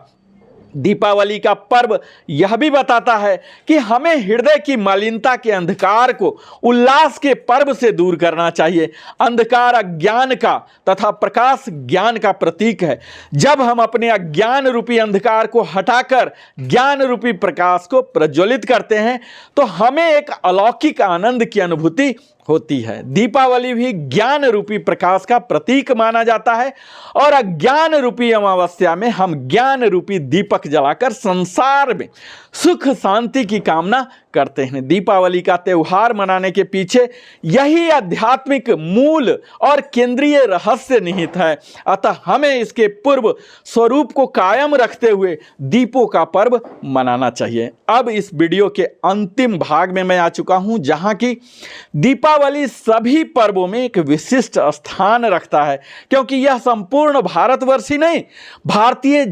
[SPEAKER 2] दीपावली का पर्व यह भी बताता है कि हमें हृदय की मलिनता के अंधकार को उल्लास के पर्व से दूर करना चाहिए। अंधकार अज्ञान का तथा प्रकाश ज्ञान का प्रतीक है। जब हम अपने अज्ञान रूपी अंधकार को हटाकर ज्ञान रूपी प्रकाश को प्रज्वलित करते हैं तो हमें एक अलौकिक आनंद की अनुभूति होती है। दीपावली भी ज्ञान रूपी प्रकाश का प्रतीक माना जाता है और अज्ञान रूपी अमावस्या में हम ज्ञान रूपी दीपक जलाकर संसार में सुख शांति की कामना करते हैं। दीपावली का त्यौहार मनाने के पीछे यही आध्यात्मिक मूल और केंद्रीय रहस्य निहित है। अतः हमें इसके पूर्व स्वरूप को कायम रखते हुए दीपों का पर्व मनाना चाहिए। अब इस वीडियो के अंतिम भाग में मैं आ चुका हूं, जहां की दीपावली सभी पर्वों में एक विशिष्ट स्थान रखता है, क्योंकि यह संपूर्ण भारतवर्ष ही नहीं, भारतीय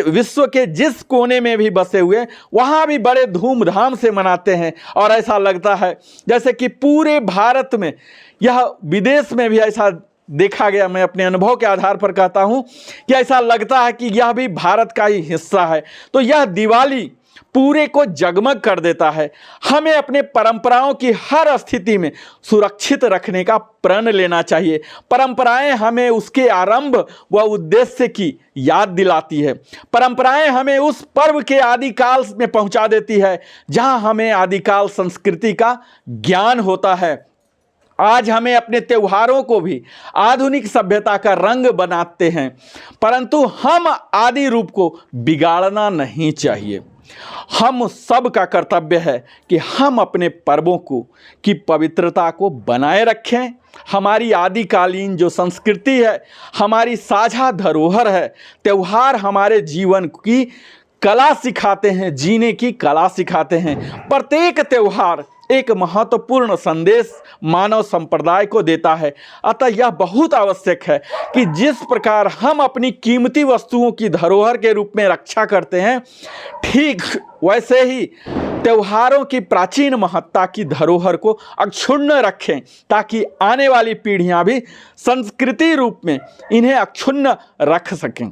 [SPEAKER 2] विश्व के जिस कोने में भी बसे हुए वहां भी बड़े धूमधाम से मनाते हैं। और ऐसा लगता है जैसे कि पूरे भारत में, यह विदेश में भी ऐसा देखा गया, मैं अपने अनुभव के आधार पर कहता हूं कि ऐसा लगता है कि यह भी भारत का ही हिस्सा है। तो यह दिवाली पूरे को जगमग कर देता है। हमें अपने परंपराओं की हर स्थिति में सुरक्षित रखने का प्रण लेना चाहिए। परंपराएं हमें उसके आरंभ व उद्देश्य की याद दिलाती है। परंपराएं हमें उस पर्व के आदिकाल में पहुंचा देती है जहां हमें आदिकाल संस्कृति का ज्ञान होता है। आज हमें अपने त्योहारों को भी आधुनिक सभ्यता का रंग बनाते हैं, परंतु हम आदि रूप को बिगाड़ना नहीं चाहिए। हम सब का कर्तव्य है कि हम अपने पर्वों की पवित्रता को बनाए रखें। हमारी आदिकालीन जो संस्कृति है, हमारी साझा धरोहर है। त्यौहार हमारे जीवन की कला सिखाते हैं, जीने की कला सिखाते हैं। प्रत्येक त्यौहार एक महत्वपूर्ण संदेश मानव संप्रदाय को देता है। अतः यह बहुत आवश्यक है कि जिस प्रकार हम अपनी कीमती वस्तुओं की धरोहर के रूप में रक्षा करते हैं, ठीक वैसे ही त्योहारों की प्राचीन महत्ता की धरोहर को अक्षुण्ण रखें, ताकि आने वाली पीढ़ियां भी संस्कृति रूप में इन्हें अक्षुण्ण रख सकें।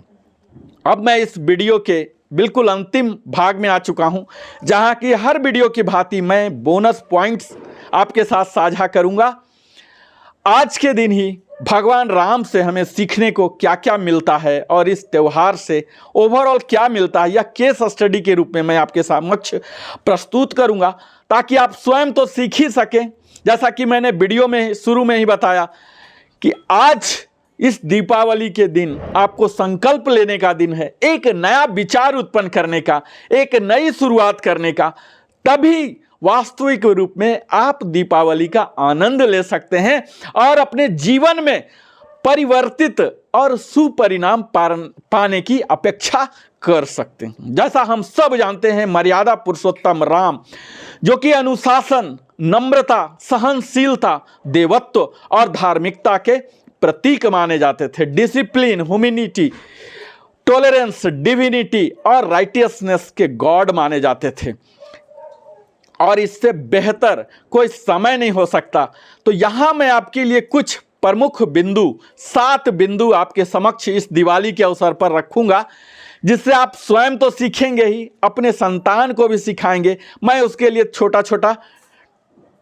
[SPEAKER 2] अब मैं इस वीडियो के बिल्कुल अंतिम भाग में आ चुका हूं, जहां की हर वीडियो की भांति मैं बोनस पॉइंट्स आपके साथ साझा करूंगा। आज के दिन ही भगवान राम से हमें सीखने को क्या क्या मिलता है और इस त्यौहार से ओवरऑल क्या मिलता है, यह केस स्टडी के रूप में मैं आपके समक्ष प्रस्तुत करूंगा, ताकि आप स्वयं तो सीख ही सकें। जैसा कि मैंने वीडियो में शुरू में ही बताया कि आज इस दीपावली के दिन आपको संकल्प लेने का दिन है, एक नया विचार उत्पन्न करने का, एक नई शुरुआत करने का। तभी वास्तविक रूप में आप दीपावली का आनंद ले सकते हैं और अपने जीवन में परिवर्तित और सुपरिणाम पाने की अपेक्षा कर सकते हैं। जैसा हम सब जानते हैं, मर्यादा पुरुषोत्तम राम, जो कि अनुशासन, नम्रता, सहनशीलता, देवत्व और धार्मिकता के प्रतीक माने जाते थे। डिसिप्लिन, ह्यूमैनिटी, टॉलरेंस, डिविनिटी और राइटियसनेस के गॉड माने जाते थे, और इससे बेहतर कोई समय नहीं हो सकता। तो यहां मैं आपके लिए कुछ प्रमुख बिंदु, 7 बिंदु आपके समक्ष इस दिवाली के अवसर पर रखूंगा, जिससे आप स्वयं तो सीखेंगे ही, अपने संतान को भी सिखाएंगे। मैं उसके लिए छोटा छोटा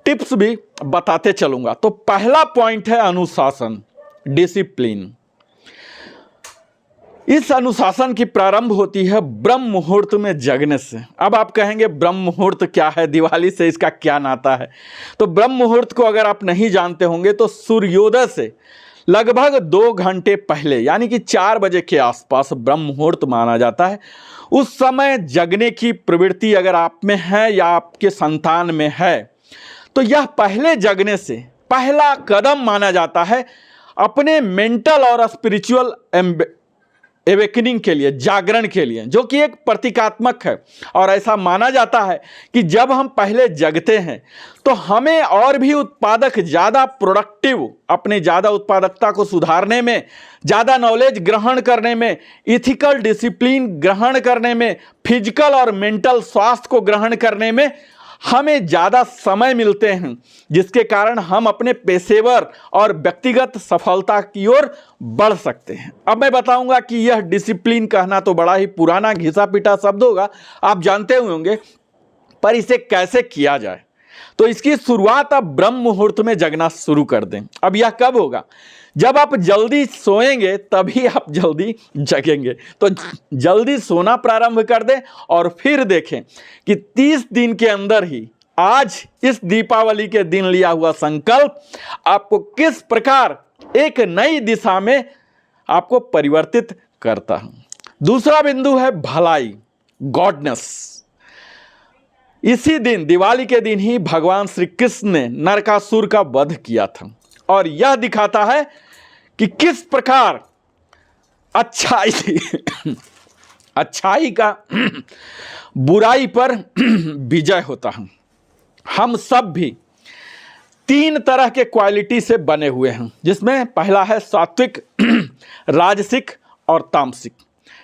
[SPEAKER 2] टिप्स भी बताते चलूंगा। तो पहला पॉइंट है अनुशासन, डिसिप्लिन। इस अनुशासन की प्रारंभ होती है ब्रह्म मुहूर्त में जगने से। अब आप कहेंगे ब्रह्म मुहूर्त क्या है, दिवाली से इसका क्या नाता है? तो ब्रह्म मुहूर्त को अगर आप नहीं जानते होंगे तो सूर्योदय से लगभग 2 घंटे पहले, यानी कि 4 बजे के आसपास ब्रह्म मुहूर्त माना जाता है। उस समय जगने की प्रवृत्ति अगर आप में है या आपके संतान में है, तो यह पहले जगने से पहला कदम माना जाता है अपने मेंटल और स्पिरिचुअल एवेकनिंग के लिए, जागरण के लिए, जो कि एक प्रतीकात्मक है। और ऐसा माना जाता है कि जब हम पहले जगते हैं तो हमें और भी उत्पादक, ज़्यादा प्रोडक्टिव, अपने ज़्यादा उत्पादकता को सुधारने में, ज़्यादा नॉलेज ग्रहण करने में, इथिकल डिसिप्लिन ग्रहण करने में, फिजिकल और मेंटल स्वास्थ्य को ग्रहण करने में हमें ज़्यादा समय मिलते हैं, जिसके कारण हम अपने पेशेवर और व्यक्तिगत सफलता की ओर बढ़ सकते हैं। अब मैं बताऊंगा कि यह डिसिप्लिन कहना तो बड़ा ही पुराना घिसा पिटा शब्द होगा, आप जानते हुए होंगे, पर इसे कैसे किया जाए। तो इसकी शुरुआत आप ब्रह्म मुहूर्त में जगना शुरू कर दें। अब यह कब होगा? जब आप जल्दी सोएंगे तभी आप जल्दी जगेंगे। तो जल्दी सोना प्रारंभ कर दें और फिर देखें कि 30 दिन के अंदर ही आज इस दीपावली के दिन लिया हुआ संकल्प आपको किस प्रकार एक नई दिशा में आपको परिवर्तित करता है। दूसरा बिंदु है भलाई, गॉडनेस। इसी दिन, दिवाली के दिन ही भगवान श्री कृष्ण ने नरकासुर का वध किया था, और यह दिखाता है कि किस प्रकार अच्छाई का बुराई पर विजय होता है। हम सब भी 3 तरह के क्वालिटी से बने हुए हैं, जिसमें पहला है सात्विक, राजसिक और तामसिक।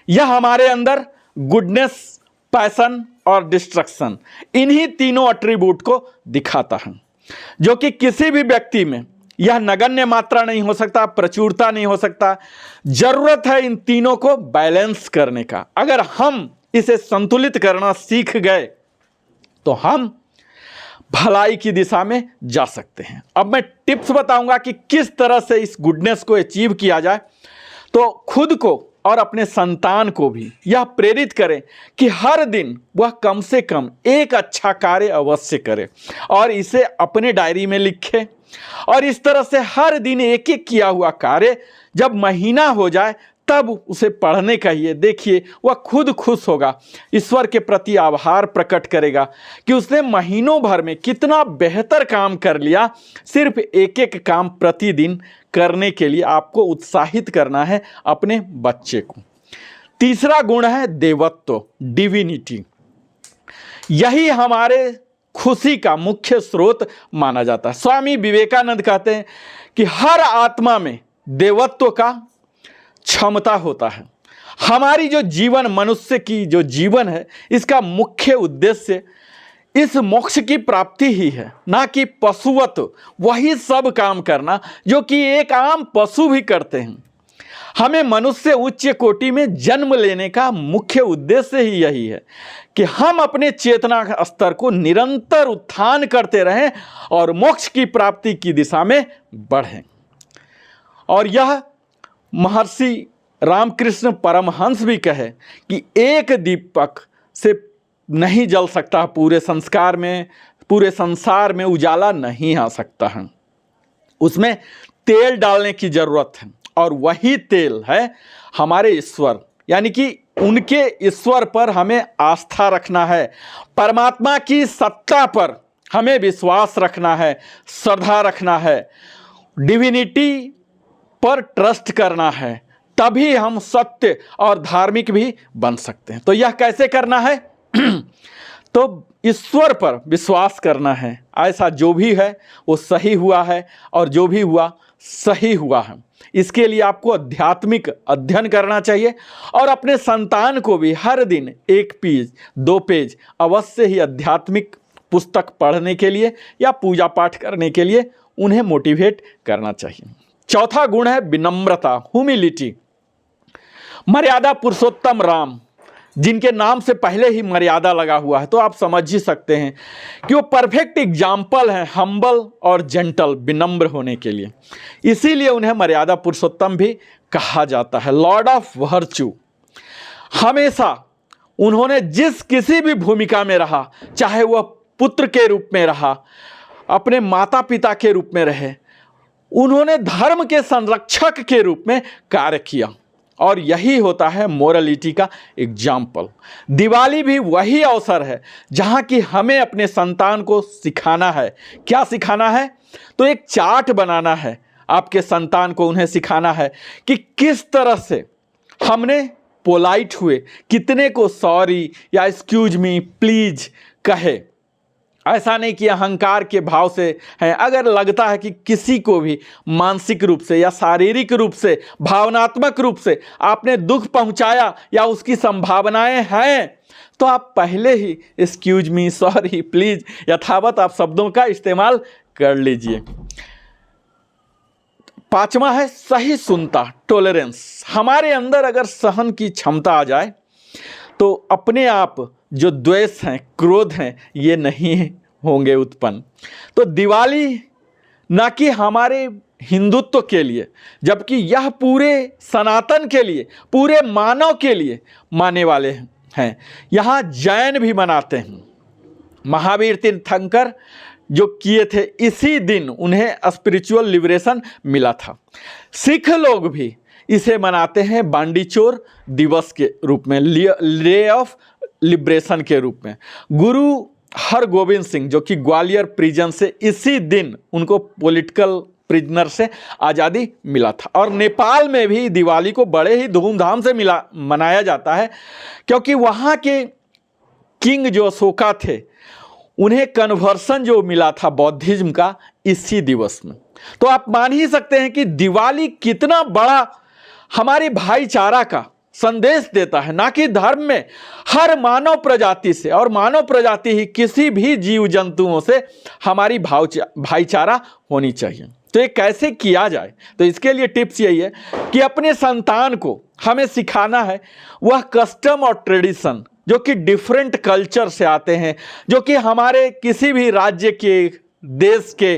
[SPEAKER 2] यह हमारे अंदर गुडनेस, पैशन और डिस्ट्रक्शन, इन्हीं तीनों एट्रीब्यूट को दिखाता है, जो कि किसी भी व्यक्ति में यह नगण्य मात्रा नहीं हो सकता, प्रचुरता नहीं हो सकता। जरूरत है इन तीनों को बैलेंस करने का। अगर हम इसे संतुलित करना सीख गए तो हम भलाई की दिशा में जा सकते हैं। अब मैं टिप्स बताऊंगा कि किस तरह से इस गुडनेस को अचीव किया जाए। तो खुद को और अपने संतान को भी यह प्रेरित करें कि हर दिन वह कम से कम एक अच्छा कार्य अवश्य करे और इसे अपने डायरी में लिखे, और इस तरह से हर दिन एक एक किया हुआ कार्य जब महीना हो जाए तब उसे पढ़ने कहिए। देखिए वह खुद खुश होगा, ईश्वर के प्रति आभार प्रकट करेगा कि उसने महीनों भर में कितना बेहतर काम कर लिया। सिर्फ एक एक काम प्रतिदिन करने के लिए आपको उत्साहित करना है अपने बच्चे को। तीसरा गुण है देवत्व, डिविनिटी। यही हमारे खुशी का मुख्य स्रोत माना जाता है। स्वामी विवेकानंद कहते हैं कि हर आत्मा में देवत्व का क्षमता होता है। हमारी जो जीवन, मनुष्य की जो जीवन है, इसका मुख्य उद्देश्य इस मोक्ष की प्राप्ति ही है, ना कि पशुवत वही सब काम करना जो कि एक आम पशु भी करते हैं। हमें मनुष्य उच्च कोटि में जन्म लेने का मुख्य उद्देश्य ही यही है कि हम अपने चेतना स्तर को निरंतर उत्थान करते रहें और मोक्ष की प्राप्ति की दिशा में बढ़ें। और यह महर्षि रामकृष्ण परमहंस भी कहे कि एक दीपक से नहीं जल सकता, पूरे संसार में उजाला नहीं आ सकता है। उसमें तेल डालने की जरूरत है, और वही तेल है हमारे ईश्वर, यानी कि उनके ईश्वर पर हमें आस्था रखना है, परमात्मा की सत्ता पर हमें विश्वास रखना है, श्रद्धा रखना है, डिविनिटी पर ट्रस्ट करना है, तभी हम सत्य और धार्मिक भी बन सकते हैं। तो यह कैसे करना है? तो ईश्वर पर विश्वास करना है, ऐसा जो भी है वो सही हुआ है और जो भी हुआ सही हुआ है। इसके लिए आपको आध्यात्मिक अध्ययन करना चाहिए और अपने संतान को भी हर दिन 1 पेज 2 पेज अवश्य ही आध्यात्मिक पुस्तक पढ़ने के लिए या पूजा पाठ करने के लिए उन्हें मोटिवेट करना चाहिए। चौथा गुण है विनम्रता, ह्यूमिलिटी। मर्यादा पुरुषोत्तम राम, जिनके नाम से पहले ही मर्यादा लगा हुआ है, तो आप समझ ही सकते हैं कि वो परफेक्ट एग्जाम्पल हैं हम्बल और जेंटल, विनम्र होने के लिए। इसीलिए उन्हें मर्यादा पुरुषोत्तम भी कहा जाता है, लॉर्ड ऑफ वर्च्यू। हमेशा उन्होंने जिस किसी भी भूमिका में रहा, चाहे वह पुत्र के रूप में रहा, अपने माता पिता के रूप में रहे, उन्होंने धर्म के संरक्षक के रूप में कार्य किया, और यही होता है मोरलिटी का एग्जाम्पल। दिवाली भी वही अवसर है जहाँ कि हमें अपने संतान को सिखाना है। क्या सिखाना है? तो एक चार्ट बनाना है आपके संतान को, उन्हें सिखाना है कि किस तरह से हमने पोलाइट हुए, कितने को सॉरी या एक्सक्यूज मी, प्लीज कहे, ऐसा नहीं कि अहंकार के भाव से है। अगर लगता है कि किसी को भी मानसिक रूप से या शारीरिक रूप से, भावनात्मक रूप से आपने दुख पहुंचाया या उसकी संभावनाएं हैं, तो आप पहले ही एक्सक्यूज मी, सॉरी, प्लीज यथावत आप शब्दों का इस्तेमाल कर लीजिए। पांचवा है सही सुनता, टॉलरेंस। हमारे अंदर अगर सहन की क्षमता आ जाए तो अपने आप जो द्वेष हैं, क्रोध हैं, ये नहीं होंगे उत्पन्न। तो दिवाली ना कि हमारे हिंदुत्व के लिए, जबकि यह पूरे सनातन के लिए, पूरे मानव के लिए माने वाले हैं। यहाँ जैन भी मनाते हैं। महावीर तीर्थंकर जो किए थे, इसी दिन उन्हें स्पिरिचुअल लिबरेशन मिला था। सिख लोग भी इसे मनाते हैं बांडीचोर दिवस के रूप में, डे ऑफ लिबरेशन के रूप में। गुरु हरगोविंद सिंह जो कि ग्वालियर प्रिजन से इसी दिन उनको पॉलिटिकल प्रिजनर से आज़ादी मिला था। और नेपाल में भी दिवाली को बड़े ही धूमधाम से मनाया जाता है, क्योंकि वहाँ के किंग जो अशोका थे, उन्हें कन्वर्सन जो मिला था बौद्धिज्म का इसी दिवस में। तो आप मान ही सकते हैं कि दिवाली कितना बड़ा हमारे भाईचारा का संदेश देता है, ना कि धर्म में हर मानव प्रजाति से, और मानव प्रजाति ही किसी भी जीव जंतुओं से हमारी भाईचारा होनी चाहिए। तो ये कैसे किया जाए? तो इसके लिए टिप्स यही है कि अपने संतान को हमें सिखाना है वह कस्टम और ट्रेडिशन जो कि डिफरेंट कल्चर से आते हैं, जो कि हमारे किसी भी राज्य के, देश के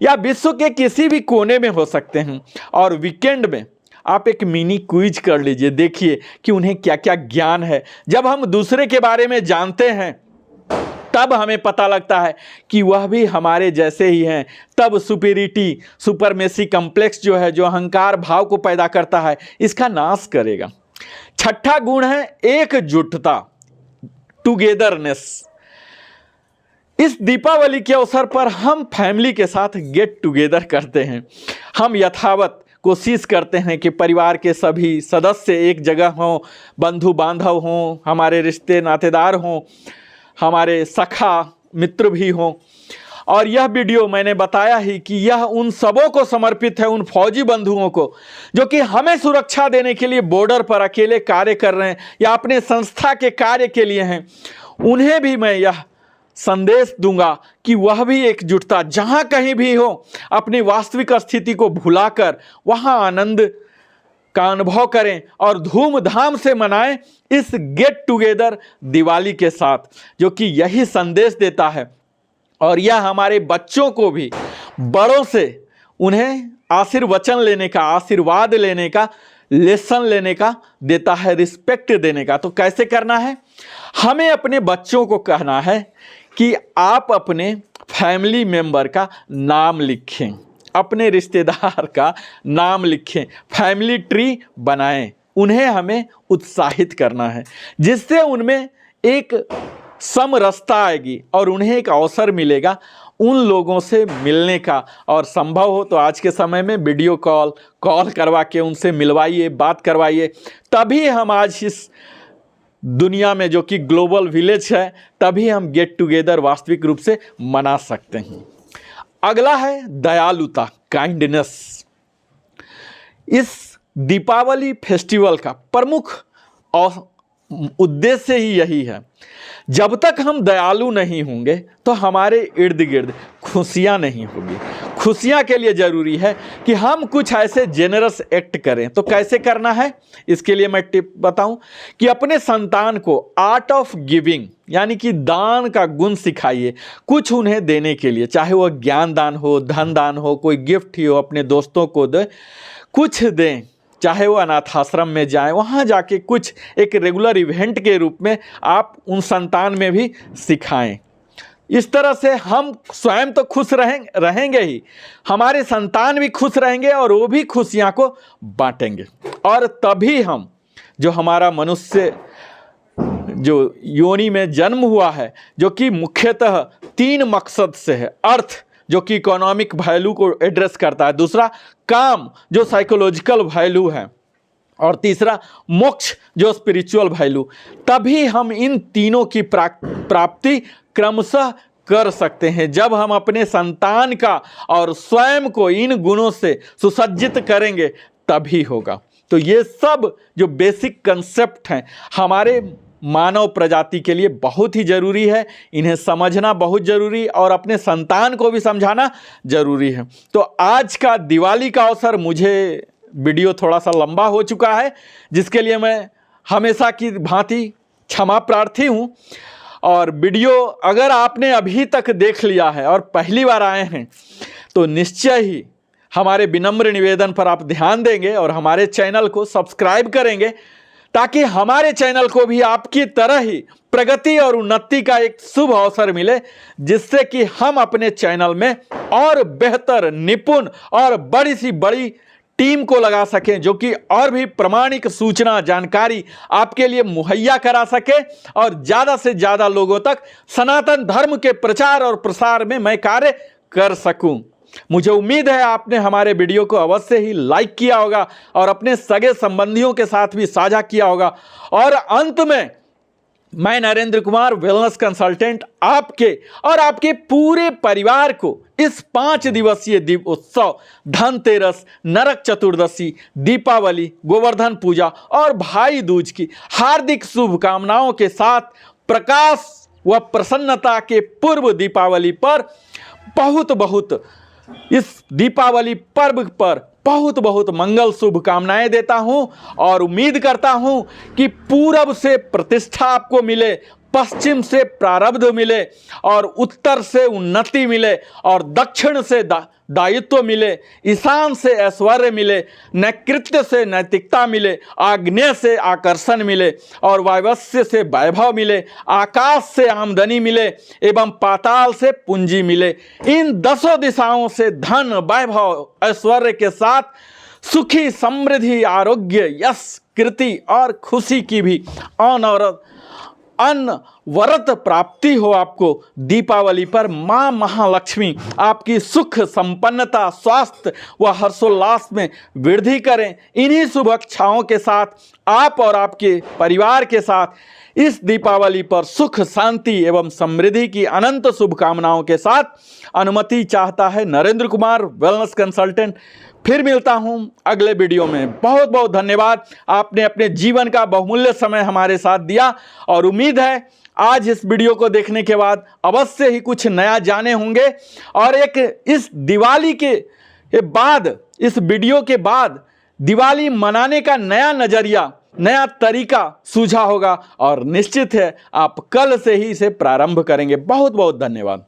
[SPEAKER 2] या विश्व के किसी भी कोने में हो सकते हैं। और वीकेंड में आप एक मिनी क्विज कर लीजिए, देखिए कि उन्हें क्या क्या ज्ञान है। जब हम दूसरे के बारे में जानते हैं तब हमें पता लगता है कि वह भी हमारे जैसे ही हैं। तब सुपीरिटी, सुपरमेसी कॉम्प्लेक्स जो है, जो अहंकार भाव को पैदा करता है, इसका नाश करेगा। छठा गुण है एकजुटता, टुगेदरनेस। इस दीपावली के अवसर पर हम फैमिली के साथ गेट टुगेदर करते हैं। हम यथावत कोशिश करते हैं कि परिवार के सभी सदस्य एक जगह हों, बंधु बांधव हों, हमारे रिश्ते नातेदार हों, हमारे सखा मित्र भी हों। और यह वीडियो मैंने बताया ही कि यह उन सबों को समर्पित है, उन फौजी बंधुओं को जो कि हमें सुरक्षा देने के लिए बॉर्डर पर अकेले कार्य कर रहे हैं या अपने संस्था के कार्य के लिए हैं। उन्हें भी मैं यह संदेश दूंगा कि वह भी एकजुटता, जहां कहीं भी हो, अपनी वास्तविक स्थिति को भुलाकर वहां आनंद का अनुभव करें और धूमधाम से मनाएं इस गेट टुगेदर दिवाली के साथ, जो कि यही संदेश देता है। और यह हमारे बच्चों को भी बड़ों से उन्हें आशीर्वचन लेने का, आशीर्वाद लेने का, लेसन लेने का देता है, रिस्पेक्ट देने का। तो कैसे करना है? हमें अपने बच्चों को कहना है कि आप अपने फैमिली मेंबर का नाम लिखें, अपने रिश्तेदार का नाम लिखें, फैमिली ट्री बनाएं। उन्हें हमें उत्साहित करना है, जिससे उनमें एक समरसता आएगी और उन्हें एक अवसर मिलेगा उन लोगों से मिलने का। और संभव हो तो आज के समय में वीडियो कॉल करवा के उनसे मिलवाइए, बात करवाइए। तभी हम आज इस दुनिया में, जो कि ग्लोबल विलेज है, तभी हम गेट टुगेदर वास्तविक रूप से मना सकते हैं। अगला है दयालुता, काइंडनेस। इस दीपावली फेस्टिवल का प्रमुख उद्देश्य ही यही है। जब तक हम दयालु नहीं होंगे तो हमारे इर्द गिर्द खुशियाँ नहीं होगी। खुशियाँ के लिए ज़रूरी है कि हम कुछ ऐसे जेनरस एक्ट करें। तो कैसे करना है, इसके लिए मैं टिप बताऊं कि अपने संतान को आर्ट ऑफ गिविंग यानी कि दान का गुण सिखाइए। कुछ उन्हें देने के लिए, चाहे वह ज्ञान दान हो, धन दान हो, कोई गिफ्ट ही हो, अपने दोस्तों को दे, कुछ दें। चाहे वो अनाथ आश्रम में जाएं, वहाँ जाके कुछ एक रेगुलर इवेंट के रूप में आप उन संतान में भी सिखाएं। इस तरह से हम स्वयं तो खुश रहेंगे ही, हमारे संतान भी खुश रहेंगे और वो भी खुशियाँ को बांटेंगे। और तभी हम, जो हमारा मनुष्य जो योनि में जन्म हुआ है, जो कि मुख्यतः 3 मकसद से है। अर्थ जो कि इकोनॉमिक वैल्यू को एड्रेस करता है, दूसरा काम जो साइकोलॉजिकल वैल्यू है, और तीसरा मोक्ष जो स्पिरिचुअल वैल्यू। तभी हम इन तीनों की प्राप्ति क्रमशः कर सकते हैं। जब हम अपने संतान का और स्वयं को इन गुणों से सुसज्जित करेंगे तभी होगा। तो ये सब जो बेसिक कंसेप्ट हैं हमारे मानव प्रजाति के लिए बहुत ही ज़रूरी है, इन्हें समझना बहुत ज़रूरी और अपने संतान को भी समझाना ज़रूरी है। तो आज का दिवाली का अवसर, मुझे वीडियो थोड़ा सा लंबा हो चुका है जिसके लिए मैं हमेशा की भांति क्षमा प्रार्थी हूँ। और वीडियो अगर आपने अभी तक देख लिया है और पहली बार आए हैं तो निश्चय ही हमारे विनम्र निवेदन पर आप ध्यान देंगे और हमारे चैनल को सब्सक्राइब करेंगे ताकि हमारे चैनल को भी आपकी तरह ही प्रगति और उन्नति का एक शुभ अवसर मिले, जिससे कि हम अपने चैनल में और बेहतर, निपुण और बड़ी सी बड़ी टीम को लगा सकें जो कि और भी प्रामाणिक सूचना जानकारी आपके लिए मुहैया करा सके और ज़्यादा से ज़्यादा लोगों तक सनातन धर्म के प्रचार और प्रसार में मैं कार्य कर सकूं। मुझे उम्मीद है आपने हमारे वीडियो को अवश्य ही लाइक किया होगा और अपने सगे संबंधियों के साथ भी साझा किया होगा। और अंत में मैं नरेंद्र कुमार वेलनेस कंसल्टेंट आपके और आपके पूरे परिवार को इस 5 दिवसीय दीप उत्सव, धनतेरस, नरक चतुर्दशी, दीपावली, गोवर्धन पूजा और भाई दूज की हार्दिक शुभकामनाओं के साथ प्रकाश व प्रसन्नता के पूर्व दीपावली पर बहुत इस दीपावली पर्व पर बहुत मंगल शुभकामनाएं देता हूं और उम्मीद करता हूं कि पूरब से प्रतिष्ठा आपको मिले, पश्चिम से प्रारब्ध मिले और उत्तर से उन्नति मिले और दक्षिण से दायित्व मिले, ईशान से ऐश्वर्य मिले, नैकृत्य से नैतिकता मिले, आग्नेय से आकर्षण मिले और वायवस्य से वैभव मिले, आकाश से आमदनी मिले एवं पाताल से पूंजी मिले। इन 10 दिशाओं से धन, वैभव, ऐश्वर्य के साथ सुखी, समृद्धि, आरोग्य, यश, कीर्ति और खुशी की भी अनवरत प्राप्ति हो आपको। दीपावली पर माँ महालक्ष्मी आपकी सुख, संपन्नता, स्वास्थ्य व हर्षोल्लास में वृद्धि करें। इन्हीं शुभकामनाओं के साथ आप और आपके परिवार के साथ इस दीपावली पर सुख, शांति एवं समृद्धि की अनंत शुभकामनाओं के साथ अनुमति चाहता है नरेंद्र कुमार वेलनेस कंसल्टेंट। फिर मिलता हूं अगले वीडियो में। बहुत धन्यवाद, आपने अपने जीवन का बहुमूल्य समय हमारे साथ दिया और उम्मीद है आज इस वीडियो को देखने के बाद अवश्य ही कुछ नया जाने होंगे और एक इस दिवाली के बाद, इस वीडियो के बाद दिवाली मनाने का नया नज़रिया, नया तरीका सूझा होगा और निश्चित है आप कल से ही इसे प्रारंभ करेंगे। बहुत धन्यवाद।